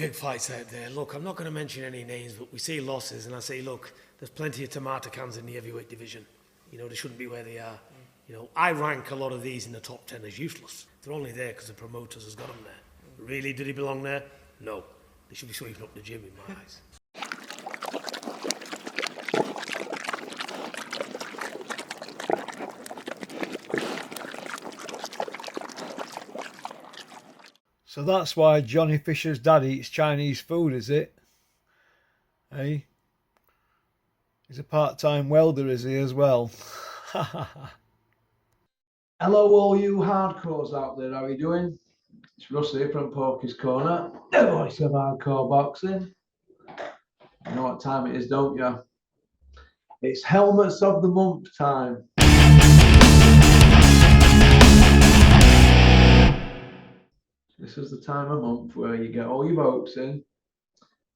big fights out there. Look, I'm not going to mention any names, but we see losses, and I say, look, there's plenty of tomato cans in the heavyweight division. You know, they shouldn't be where they are. You know, I rank a lot of these in the top 10 as useless. They're only there because the promoters has got them there. Really, did he belong there? No. They should be sweeping up the gym in my eyes. So that's why Johnny Fisher's dad eats Chinese food, is it? Hey? He's a part-time welder, is he, as well? Hello all you hardcores out there, how are you doing? It's Russ here from Porky's Corner, the voice of hardcore boxing. You know what time it is, don't you? It's helmets of the month time. This is the time of month where you get all your votes in,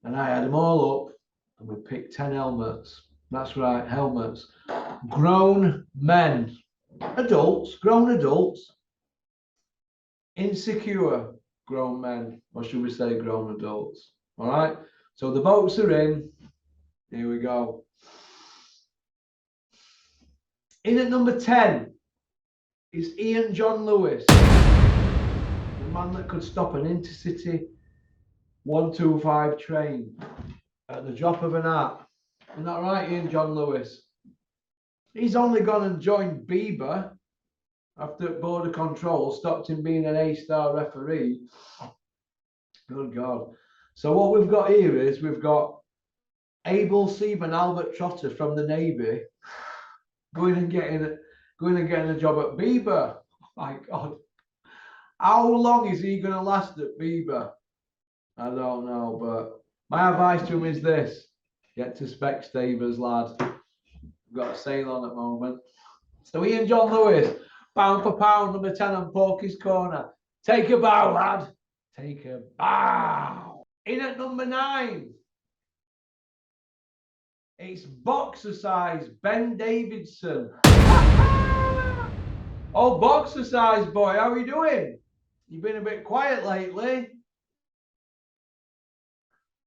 and I add them all up, and we pick 10 helmets. That's right, helmets. Grown men, adults, grown adults, insecure grown men, or should we say grown adults? All right, so the votes are in. Here we go. In at number 10 is Ian John Lewis, the man that could stop an intercity 125 train at the drop of an hat. Isn't that right, Ian John Lewis? He's only gone and joined Bieber after Border Control stopped him being an A-star referee. Good God. So what we've got here is we've got Able Seaman Albert Trotter from the Navy going and getting a job at Bieber. Oh my God. How long is he going to last at Bieber? I don't know, but my advice to him is this: get to Specsavers, lad. We've got a sale on at the moment. So Ian John Lewis, pound for pound, number 10 on Porky's Corner. Take a bow, lad. Take a bow. In at number 9, it's boxer size Ben Davidson. Oh, boxer size boy, how are you doing? You've been a bit quiet lately.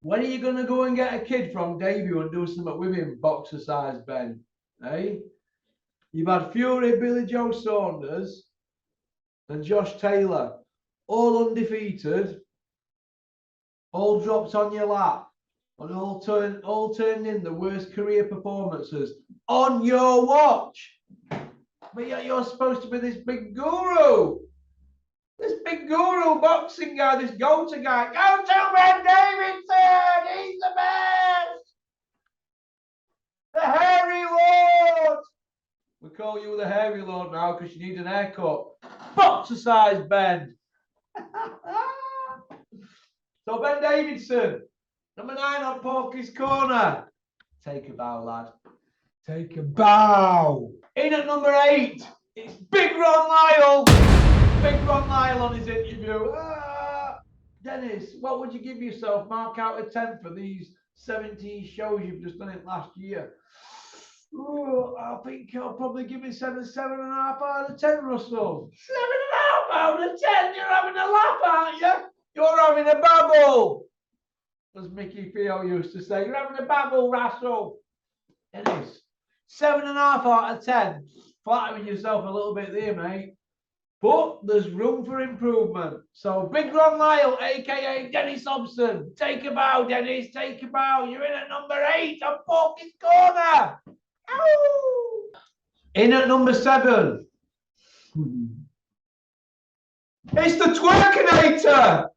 When are you going to go and get a kid from debut and do something with him, boxer size Ben? Hey? You've had Fury, Billy Joe Saunders, and Josh Taylor, all undefeated, all dropped on your lap, and all turned in the worst career performances on your watch. But yet you're supposed to be this big guru boxing guy, this go-to guy. Go to Ben Davidson, he's the best. The hairy lord. We call you the hairy lord now because you need an haircut. Boxer size Ben. So Ben Davidson, number 9 on Porky's Corner. Take a bow, lad. Take a bow. In at number 8, it's Big Ron Lyle. Big Ron Lyle on his interview. Dennis, what would you give yourself? Mark out of 10 for these 17 shows you've just done it last year. Ooh, I think I'll probably give it 7.5 out of 10, Russell. 7.5 out of 10? You're having a laugh, aren't you? You're having a babble. As Mickey Theo used to say, you're having a babble, Russell. Dennis, 7.5 out of 10. Flattering yourself a little bit there, mate. But there's room for improvement. So Big Ron Lyle, aka Dennis Hobson. Take a bow, Dennis. Take a bow. You're in at number 8 on Porky's Corner. Ow! In at number 7. It's the Twerkinator.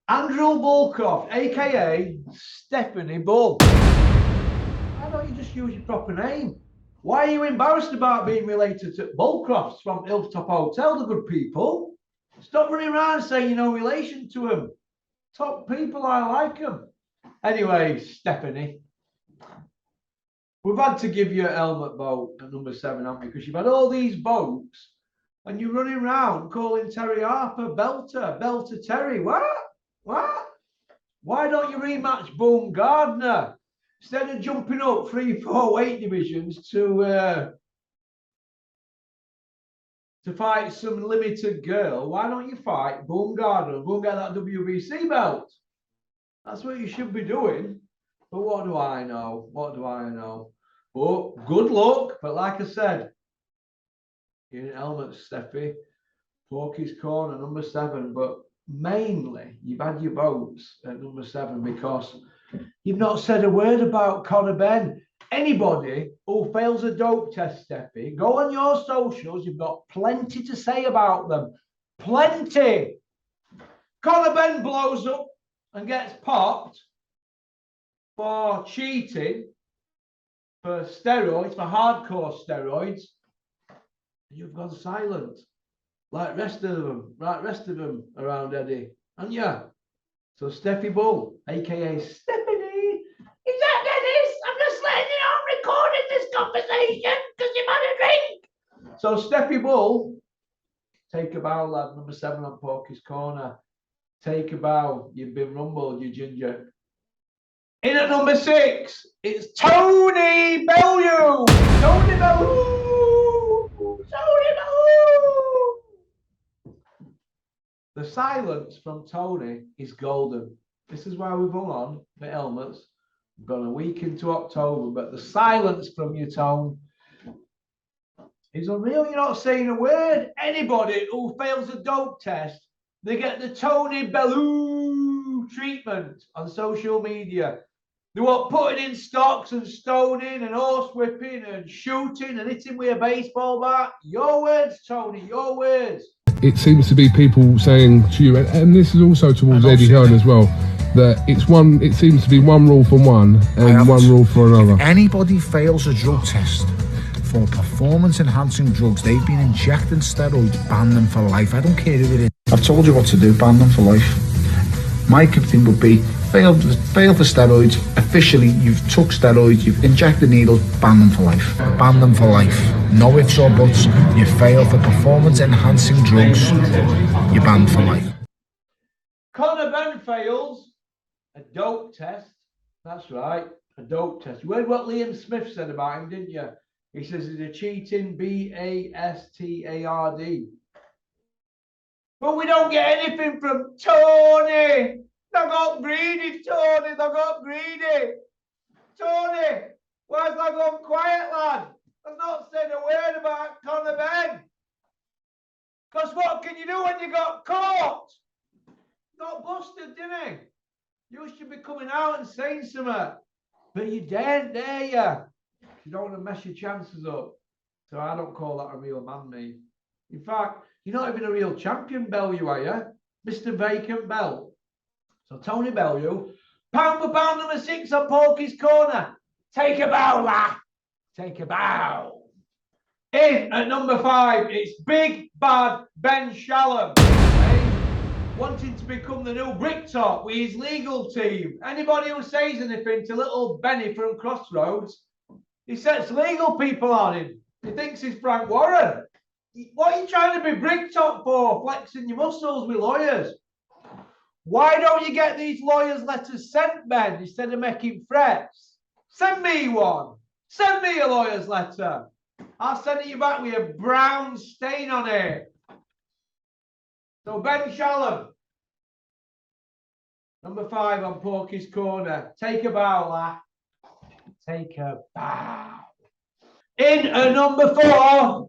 Andrew Volkov, aka Stephanie Bull. Why don't you just use your proper name? Why are you embarrassed about being related to Bullcrofts from Hilltop Hotel, the good people? Stop running around saying you're no relation to them. Top people, I like them. Anyway, Stephanie, we've had to give you a helmet vote at number 7, haven't we? Because you've had all these votes and you're running around calling Terry Harper Belter, Belter Terry. What? Why don't you rematch Boone Gardner? Instead of jumping up 3, 4 weight divisions to fight some limited girl, why don't you fight Boone Gardner and go and get that WBC belt? That's what you should be doing. But what do I know? What do I know? But good luck. But like I said, you're in helmets, Steffi. Porky's Corner, number 7. But mainly, you've had your votes at number 7 because you've not said a word about Conor Ben. Anybody who fails a dope test, Steffi, go on your socials. You've got plenty to say about them. Plenty. Conor Ben blows up and gets popped for cheating, for steroids, for hardcore steroids. You've gone silent, like rest of them around Eddie, haven't you? So Steffi Bull, aka Stephanie, is that Dennis? I'm just letting you know I'm recording this conversation because you've had a drink. So Steffi Bull, take a bow, lad. Number 7 on Porky's Corner. Take a bow. You've been rumbled, you ginger. In at number 6, it's Tony Bellew. Tony Bellew. Tony Bellew. The silence from Tony is golden. This is why we've hung on for helmets. We've gone a week into October, but the silence from you, Tone, is unreal. You're not saying a word. Anybody who fails a dope test, they get the Tony Bellew treatment on social media. They want putting in stocks and stoning and horse whipping and shooting and hitting with a baseball bat. Your words, Tony, your words. It seems to be people saying to you, and this is also towards Eddie Hearn as well, that it seems to be one rule for one and one rule for another. If anybody fails a drug test for performance enhancing drugs, they've been injecting steroids, ban them for life. I don't care who it is. I've told you what to do, ban them for life. My thing would be, fail for steroids. Officially, you've took steroids, you've injected needles, ban them for life. Ban them for life. No ifs or buts. You fail for performance enhancing drugs, you're banned for life. Conor Ben fails a dope test. That's right, a dope test. You heard what Liam Smith said about him, didn't you? He says he's a cheating bastard. But we don't get anything from Tony. They got greedy, Tony. They got greedy. Tony, why's that gone quiet, lad? I've not said a word about Conor Ben. Because what can you do when you got caught? Got busted, didn't he? You should be coming out and saying something. But you daren't, dare you? You don't want to mess your chances up. So I don't call that a real man, me. In fact, you're not even a real champion, Bellew, are you? Mr. Vacant Belt. So Tony Bellew, pound for pound number 6 on Porky's Corner. Take a bow, lad. Take a bow. In at number 5, it's Big Bad Ben Shalom. Wanting to become the new Bricktop with his legal team. Anybody who says anything to little Benny from Crossroads, he sets legal people on him. He thinks he's Frank Warren. What are you trying to be Bricktop for? Flexing your muscles with lawyers. Why don't you get these lawyers' letters sent, Ben, instead of making threats? Send me one. Send me a lawyer's letter. I'll send it you back with a brown stain on it. So Ben Shalom, number 5 on Porky's Corner. Take a bow, lad. Take a bow. In at number 4,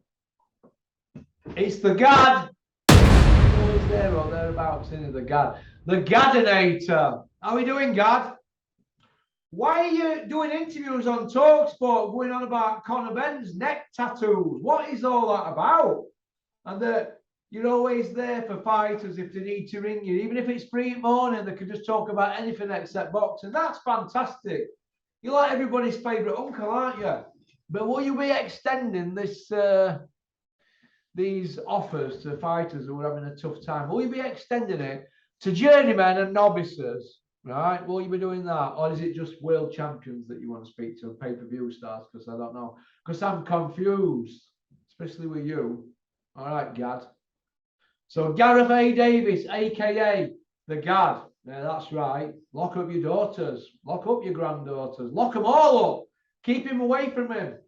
it's the Gad. Always there or thereabouts, isn't it? The Gad. The Gadinator. How are we doing, Gad? Why are you doing interviews on TalkSport going on about Conor Ben's neck tattoos? What is all that about? And that you're always there for fighters if they need to ring you. Even if it's 3 in the morning, they can just talk about anything except boxing. That's fantastic. You're like everybody's favourite uncle, aren't you? But will you be extending this these offers to fighters who are having a tough time? Will you be extending it to journeymen and novices? Right? Will you be doing that? Or is it just world champions that you want to speak to and pay-per-view stars? Because I don't know. Because I'm confused, especially with you. All right, Gad. So Gareth A. Davis, a.k.a. the Gad. Yeah, that's right. Lock up your daughters. Lock up your granddaughters. Lock them all up. Keep him away from him.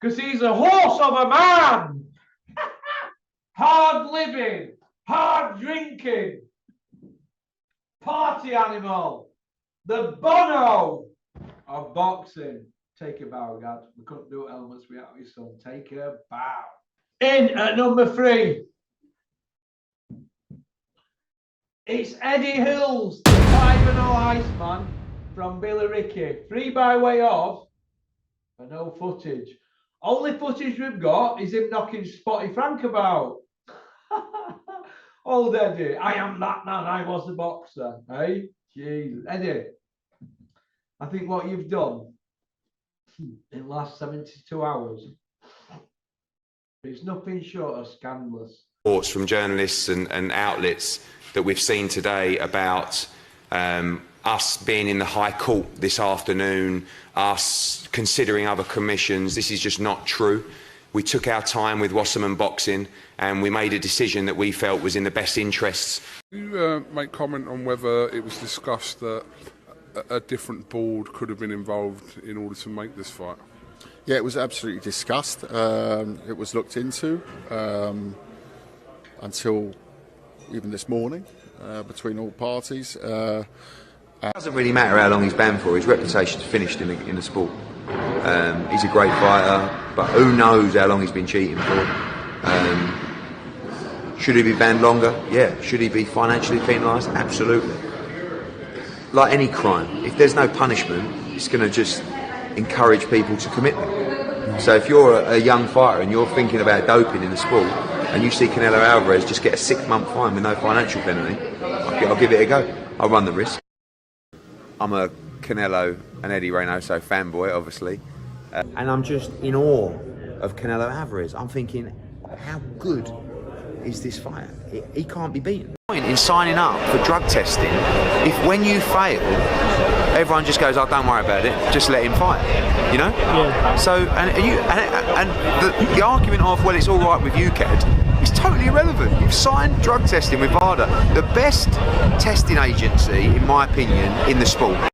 Because he's a horse of a man. Hard living. Hard drinking. Party animal. the Bono of boxing. Take a bow, Gad. We couldn't do elements without your son. Take a bow. In at number 3. It's Eddie Hills, the 5-0 Iceman from Billericay. 3 by way of, and no footage. Only footage we've got is him knocking Spotty Frank about. Old Eddie, I am that man, I was the boxer. Hey, Jesus. Eddie, I think what you've done in the last 72 hours is nothing short of scandalous. Reports from journalists and outlets that we've seen today about us being in the High Court this afternoon, us considering other commissions. This is just not true. We took our time with Wasserman Boxing and we made a decision that we felt was in the best interests. Can you make comment on whether it was discussed that a different board could have been involved in order to make this fight? Yeah, it was absolutely discussed. It was looked into until even this morning between all parties. It doesn't really matter how long he's banned for. His reputation's finished in the sport. He's a great fighter, but who knows how long he's been cheating for. Should he be banned longer? Yeah. Should he be financially penalised? Absolutely. Like any crime, if there's no punishment, it's going to just encourage people to commit them. So if you're a young fighter and you're thinking about doping in the sport and you see Canelo Alvarez just get a 6-month fine with no financial penalty, I'll give it a go. I'll run the risk. I'm a Canelo and Eddie Reynoso fanboy, obviously. And I'm just in awe of Canelo Alvarez. I'm thinking, how good is this fighter? He can't be beaten. In signing up for drug testing, if when you fail, everyone just goes, "Oh, don't worry about it. Just let him fight." You know. Yeah. So the argument of, well, it's all right with UKAD is totally irrelevant. You've signed drug testing with VADA, the best testing agency, in my opinion, in the sport.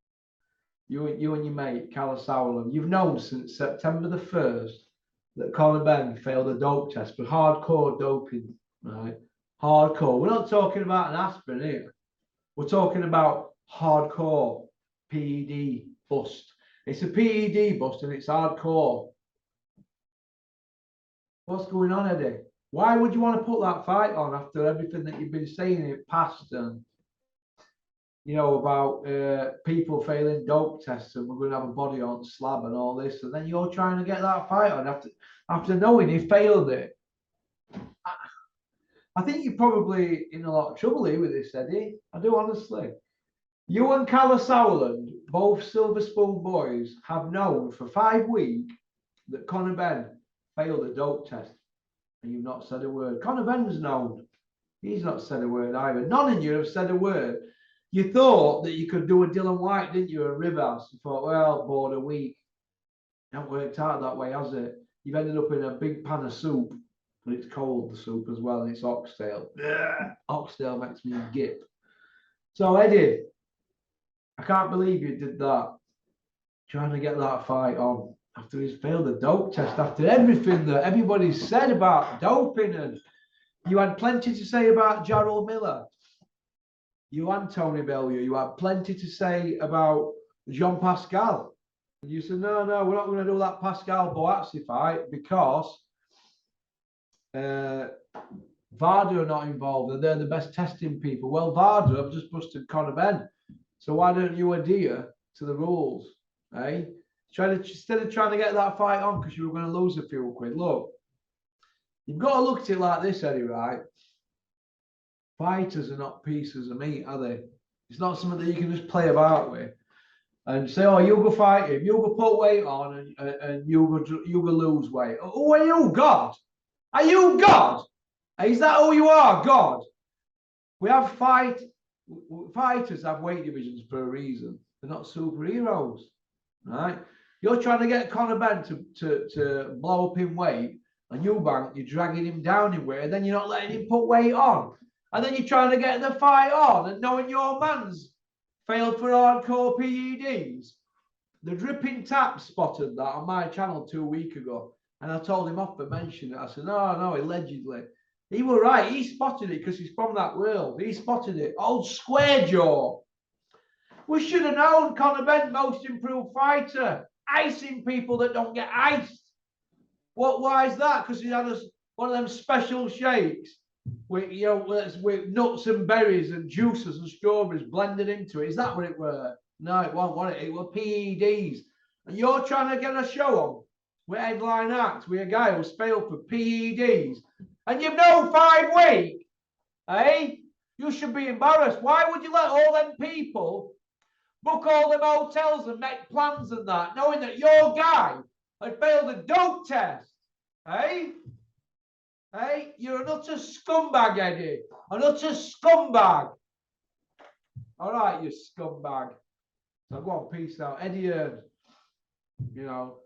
You and your mate, Callum Sowland, you've known since September the 1st that Conor Benn failed a dope test for hardcore doping, right? Hardcore. We're not talking about an aspirin here. We're talking about hardcore PED bust. It's a PED bust and it's hardcore. What's going on, Eddie? Why would you want to put that fight on after everything that you've been saying in the past and, you know, about people failing dope tests and we're going to have a body on slab and all this, and then you're trying to get that fight on after knowing he failed it? I think you're probably in a lot of trouble here with this, Eddie. I do, honestly. You and Callum Sowland, both Silver Spoon boys, have known for 5 weeks that Conor Benn failed a dope test. And you've not said a word. Conor Benn's known. He's not said a word either. None of you have said a word. You thought that you could do a Dylan White, didn't you, a Rivas? You thought, well, bored a week. It hasn't worked out that way, has it? You've ended up in a big pan of soup. But it's cold, the soup as well, and it's oxtail. Oxtail makes me gip. So, Eddie, I can't believe you did that. Trying to get that fight on after he's failed the dope test, after everything that everybody's said about doping, and you had plenty to say about Jarrell Miller. You and Tony Bellew, you had plenty to say about Jean Pascal. And you said, no, we're not going to do that Pascal Boazzi fight because VADA are not involved and they're the best testing people. Well, VADA have just busted Conor Benn, so why don't you adhere to the rules, eh? Instead of trying to get that fight on because you were going to lose a few quid. Look, you've got to look at it like this, Eddie, right? Fighters are not pieces of meat, are they? It's not something that you can just play about with and say, oh, you go fight him, you go put weight on and you go lose weight. Oh, are you God? Are you God? Is that who you are, God? We have fighters have weight divisions for a reason. They're not superheroes, right? You're trying to get Conor Benn to blow up in weight, and you're dragging him down in weight, and then you're not letting him put weight on. And then you're trying to get the fight on, and knowing your man's failed for hardcore PEDs. The Dripping Tap spotted that on my channel 2 weeks ago. And I told him off for mentioning it. I said, no, allegedly. He was right. He spotted it because he's from that world. He spotted it. Old Square Jaw. We should have known Conor Benn, most improved fighter, icing people that don't get iced. Why is that? Because he had one of them special shakes with, you know, with nuts and berries and juices and strawberries blended into it. Is that what it were? No, it wasn't. What it was PEDs. And you're trying to get a show on with headline act with a guy who's failed for PEDs, and you've known 5 weeks, eh? You should be embarrassed. Why would you let all them people book all them hotels and make plans and that, knowing that your guy had failed a dope test, eh? Hey, you're an utter scumbag, Eddie. An utter scumbag. All right, you scumbag. So go on, peace out. Eddie Hearn, you know,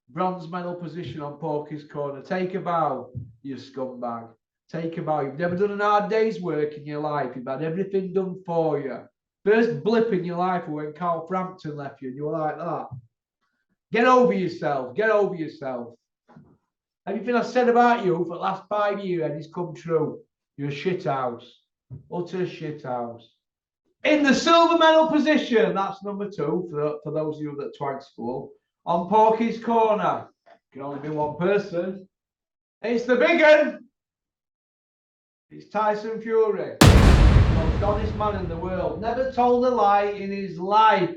bronze medal position on Porky's Corner. Take a bow, you scumbag. Take a bow. You've never done an hard day's work in your life. You've had everything done for you. First blip in your life was when Carl Frampton left you and you were like that. Get over yourself. Get over yourself. Everything I said about you for the last 5 years has come true. You're a shithouse. Utter shithouse. In the silver medal position, that's number 2 for those of you that twag school. On Porky's Corner, can only be one person. It's the big one. It's Tyson Fury. Most honest man in the world. Never told a lie in his life.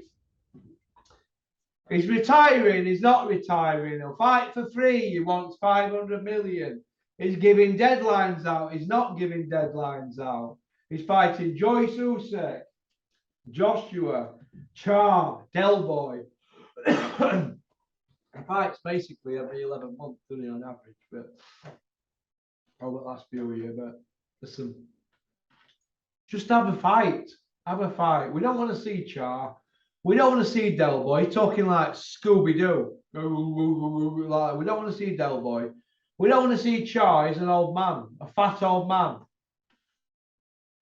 He's retiring, he's not retiring. He'll fight for free, he wants 500 million. He's giving deadlines out, he's not giving deadlines out. He's fighting Joyce Usyk, Joshua, Charm, Del Boy. He fights basically every 11 months, doesn't he, on average? But over the last few years, but listen, just have a fight. Have a fight. We don't want to see Char. We don't want to see Del Boy talking like Scooby-Doo. Like, we don't want to see Del Boy. We don't want to see Char. He's an old man, a fat old man.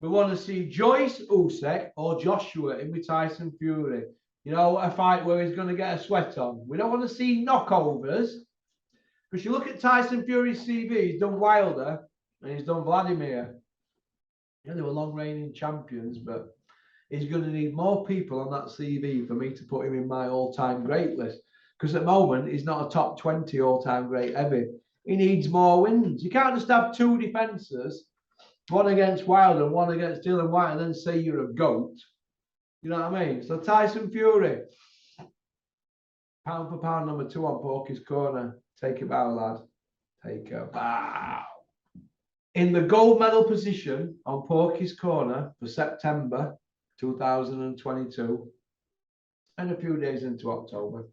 We want to see Joyce Usyk or Joshua in with Tyson Fury. You know, a fight where he's going to get a sweat on. We don't want to see knockovers. Because you look at Tyson Fury's CV, he's done Wilder and he's done Vladimir. Yeah, they were long reigning champions, but he's going to need more people on that CV for me to put him in my all-time great list. Because at the moment, he's not a top 20 all-time great ever. He needs more wins. You can't just have 2 defences, one against Wilder and one against Dylan White, and then say you're a GOAT. You know what I mean? So Tyson Fury, pound for pound number 2 on Porky's Corner. Take a bow, lad. Take a bow. In the gold medal position on Porky's Corner for September 2022 and a few days into October.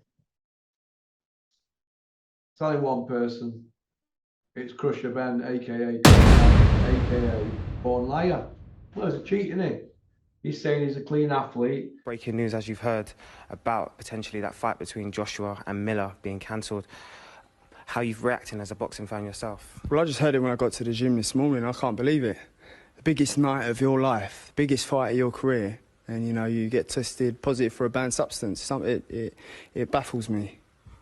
It's only one person. It's Crusher Ben, aka Born Liar. Well, it's a cheat, isn't he? He's saying he's a clean athlete. Breaking news, as you've heard, about potentially that fight between Joshua and Miller being cancelled. How you've reacting as a boxing fan yourself? Well, I just heard it when I got to the gym this morning. I can't believe it. The biggest night of your life, biggest fight of your career, and you know you get tested positive for a banned substance. It baffles me.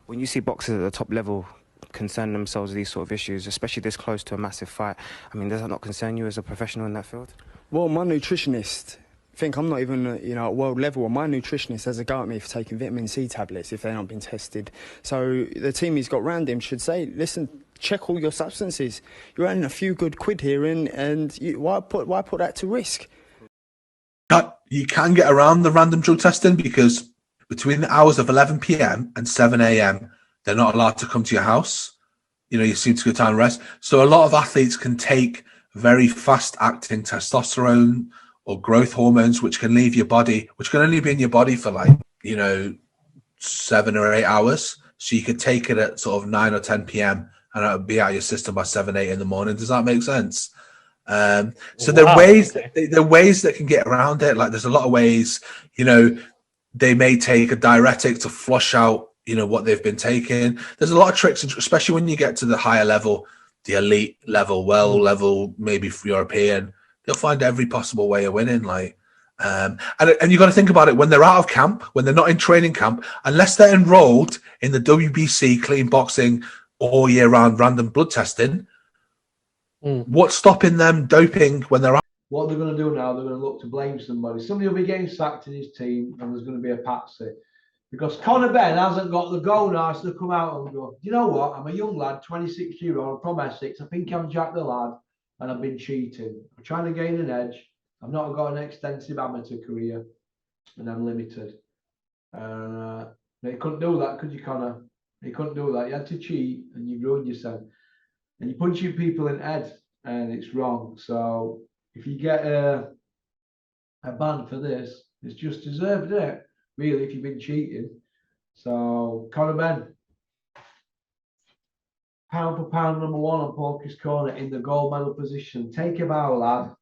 When you see boxers at the top level concern themselves with these sort of issues, especially this close to a massive fight, I mean, does that not concern you as a professional in that field? Well, my nutritionist, I think I'm not even at world level, and my nutritionist has a go at me for taking vitamin C tablets if they've not been tested. So the team he's got round him should say, listen, check all your substances. You're earning a few good quid here, and why put that to risk? You can get around the random drug testing because between the hours of 11 p.m. and 7 a.m, they're not allowed to come to your house. You know, you seem to go time rest. So a lot of athletes can take very fast-acting testosterone or growth hormones, which can leave your body, which can only be in your body for 7 or 8 hours. So you could take it at sort of 9 or 10 p.m. and it'll be out of your system by 7, 8 in the morning. Does that make sense? So there are ways that can get around it. Like there's a lot of ways, they may take a diuretic to flush out, what they've been taking. There's a lot of tricks, especially when you get to the higher level, the elite level, world level, maybe European. They'll find every possible way of winning. And you got to think about it when they're out of camp, when they're not in training camp, unless they're enrolled in the WBC clean boxing all year round random blood testing. What's stopping them doping when they're out? What they're going to do now, they're going to look to blame somebody. Somebody will be getting sacked in his team, and there's going to be a patsy. Because Conor Benn hasn't got the go now to come out and go, you know what, I'm a young lad, 26-year-old, from Essex, I think I'm Jack the Lad, and I've been cheating. I'm trying to gain an edge. I've not got an extensive amateur career, and I'm limited. He couldn't do that, could you, Conor? He couldn't do that. You had to cheat, and you ruined yourself. And you're punching people in the head, and it's wrong. So if you get a ban for this, it's just deserved, isn't it? Really, if you've been cheating. So Conor Benn, pound for pound #1 on Porky's Corner in the gold medal position. Take a bow, lad.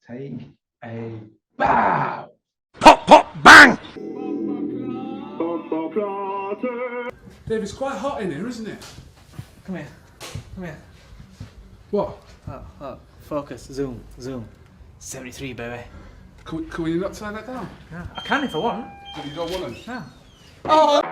Take a bow. Pop, pop, bang! Dave, it's quite hot in here, isn't it? Come here. Come here. What? Oh, focus. Zoom. 73, baby. Can we not turn that down? Yeah. I can if I want. But you don't want to? Yeah. Oh!